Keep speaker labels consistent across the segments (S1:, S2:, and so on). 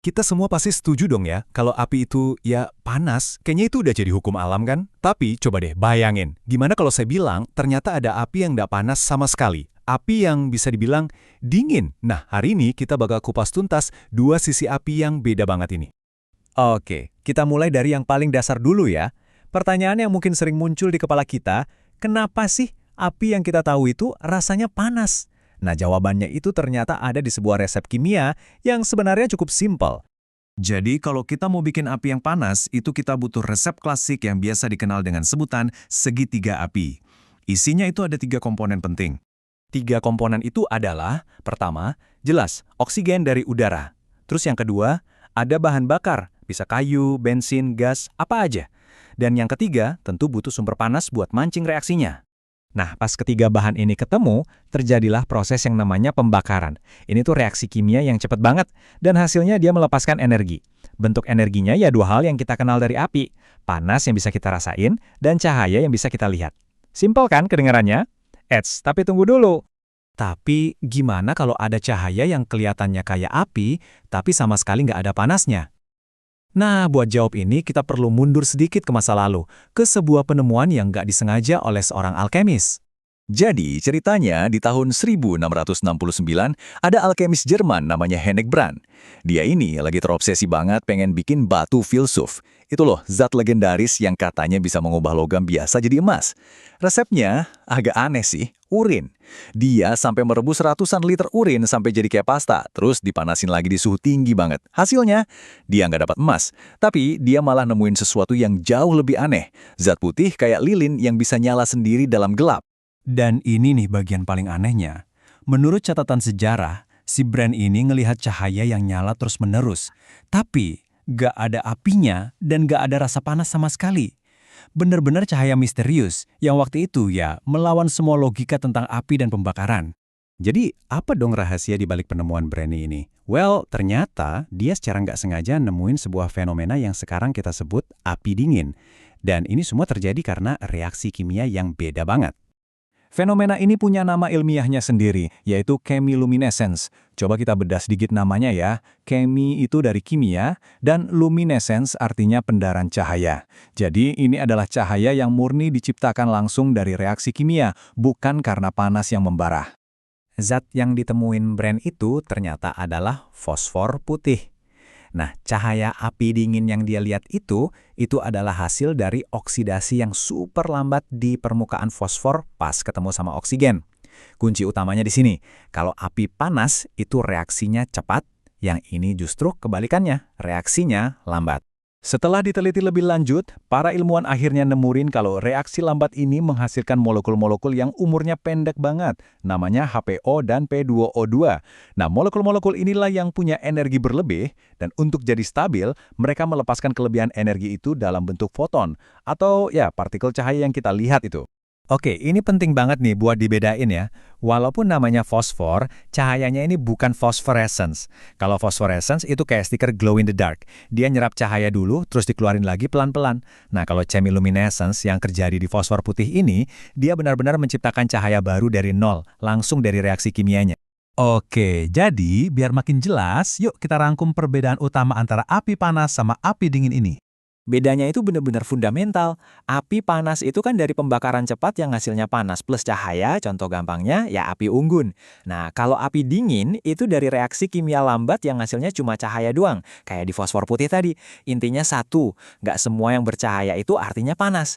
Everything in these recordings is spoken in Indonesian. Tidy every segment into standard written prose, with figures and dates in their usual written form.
S1: Kita semua pasti setuju dong ya, kalau api itu ya panas, kayaknya itu udah jadi hukum alam kan? Tapi coba deh bayangin, gimana kalau saya bilang ternyata ada api yang nggak panas sama sekali? Api yang bisa dibilang dingin. Nah, hari ini kita bakal kupas tuntas dua sisi api yang beda banget ini.
S2: Oke, kita mulai dari yang paling dasar dulu ya. Pertanyaan yang mungkin sering muncul di kepala kita, kenapa sih api yang kita tahu itu rasanya panas? Nah, jawabannya itu ternyata ada di sebuah resep kimia yang sebenarnya cukup simpel. Jadi, kalau kita mau bikin api yang panas, itu kita butuh resep klasik yang biasa dikenal dengan sebutan segitiga api. Isinya itu ada 3 komponen penting. 3 komponen itu adalah, pertama, jelas, oksigen dari udara. Terus yang kedua, ada bahan bakar, bisa kayu, bensin, gas, apa aja. Dan yang ketiga, tentu butuh sumber panas buat mancing reaksinya. Nah, pas ketiga bahan ini ketemu, terjadilah proses yang namanya pembakaran. Ini tuh reaksi kimia yang cepat banget, dan hasilnya dia melepaskan energi. Bentuk energinya ya 2 hal yang kita kenal dari api, panas yang bisa kita rasain, dan cahaya yang bisa kita lihat. Simpel kan kedengarannya? Tapi tunggu dulu. Tapi gimana kalau ada cahaya yang kelihatannya kayak api, tapi sama sekali nggak ada panasnya? Nah, buat jawab ini kita perlu mundur sedikit ke masa lalu, ke sebuah penemuan yang nggak disengaja oleh seorang alkemis. Jadi, ceritanya di tahun 1669, ada alkemis Jerman namanya Henrik Brand. Dia ini lagi terobsesi banget pengen bikin batu filsuf. Itu loh, zat legendaris yang katanya bisa mengubah logam biasa jadi emas. Resepnya agak aneh sih, urin. Dia sampai merebus ratusan liter urin sampai jadi kayak pasta, terus dipanasin lagi di suhu tinggi banget. Hasilnya, dia nggak dapat emas, tapi dia malah nemuin sesuatu yang jauh lebih aneh. Zat putih kayak lilin yang bisa nyala sendiri dalam gelap. Dan ini nih bagian paling anehnya. Menurut catatan sejarah, si Brand ini ngelihat cahaya yang nyala terus-menerus. Tapi, gak ada apinya dan gak ada rasa panas sama sekali. Bener-bener cahaya misterius yang waktu itu ya melawan semua logika tentang api dan pembakaran. Jadi, apa dong rahasia di balik penemuan Brand ini? Well, ternyata dia secara nggak sengaja nemuin sebuah fenomena yang sekarang kita sebut api dingin. Dan ini semua terjadi karena reaksi kimia yang beda banget. Fenomena ini punya nama ilmiahnya sendiri, yaitu chemiluminescence. Coba kita bedah sedikit namanya ya. Chemi itu dari kimia, dan luminescence artinya pendaran cahaya. Jadi ini adalah cahaya yang murni diciptakan langsung dari reaksi kimia, bukan karena panas yang membara. Zat yang ditemuin Brand itu ternyata adalah fosfor putih. Nah, cahaya api dingin yang dia lihat itu adalah hasil dari oksidasi yang super lambat di permukaan fosfor pas ketemu sama oksigen. Kunci utamanya di sini, kalau api panas itu reaksinya cepat, yang ini justru kebalikannya, reaksinya lambat. Setelah diteliti lebih lanjut, para ilmuwan akhirnya nemuin kalau reaksi lambat ini menghasilkan molekul-molekul yang umurnya pendek banget, namanya HPO dan P2O2. Nah, molekul-molekul inilah yang punya energi berlebih, dan untuk jadi stabil, mereka melepaskan kelebihan energi itu dalam bentuk foton, atau ya partikel cahaya yang kita lihat itu. Oke, ini penting banget nih buat dibedain ya. Walaupun namanya fosfor, cahayanya ini bukan phosphorescence. Kalau phosphorescence itu kayak stiker glow in the dark. Dia nyerap cahaya dulu, terus dikeluarin lagi pelan-pelan. Nah, kalau chemiluminescence yang terjadi di fosfor putih ini, dia benar-benar menciptakan cahaya baru dari nol, langsung dari reaksi kimianya. Oke, jadi biar makin jelas, yuk kita rangkum perbedaan utama antara api panas sama api dingin ini. Bedanya itu benar-benar fundamental. Api panas itu kan dari pembakaran cepat yang hasilnya panas plus cahaya, contoh gampangnya ya api unggun. Nah, kalau api dingin itu dari reaksi kimia lambat yang hasilnya cuma cahaya doang, kayak di fosfor putih tadi. Intinya satu, nggak semua yang bercahaya itu artinya panas.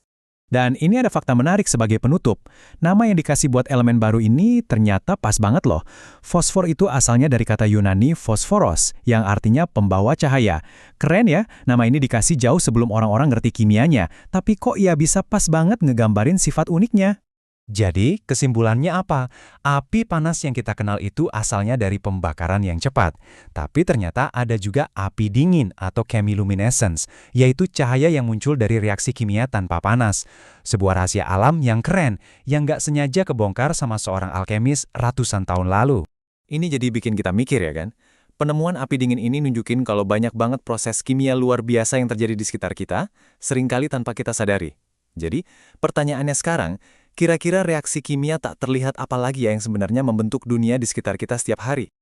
S2: Dan ini ada fakta menarik sebagai penutup. Nama yang dikasih buat elemen baru ini ternyata pas banget loh. Fosfor itu asalnya dari kata Yunani phosphoros, yang artinya pembawa cahaya. Keren ya, nama ini dikasih jauh sebelum orang-orang ngerti kimianya. Tapi kok ia bisa pas banget ngegambarin sifat uniknya? Jadi, kesimpulannya apa? Api panas yang kita kenal itu asalnya dari pembakaran yang cepat. Tapi ternyata ada juga api dingin atau chemiluminescence, yaitu cahaya yang muncul dari reaksi kimia tanpa panas. Sebuah rahasia alam yang keren, yang nggak sengaja kebongkar sama seorang alkemis ratusan tahun lalu. Ini jadi bikin kita mikir ya kan? Penemuan api dingin ini nunjukin kalau banyak banget proses kimia luar biasa yang terjadi di sekitar kita, seringkali tanpa kita sadari. Jadi, pertanyaannya sekarang, kira-kira reaksi kimia tak terlihat apa lagi ya yang sebenarnya membentuk dunia di sekitar kita setiap hari?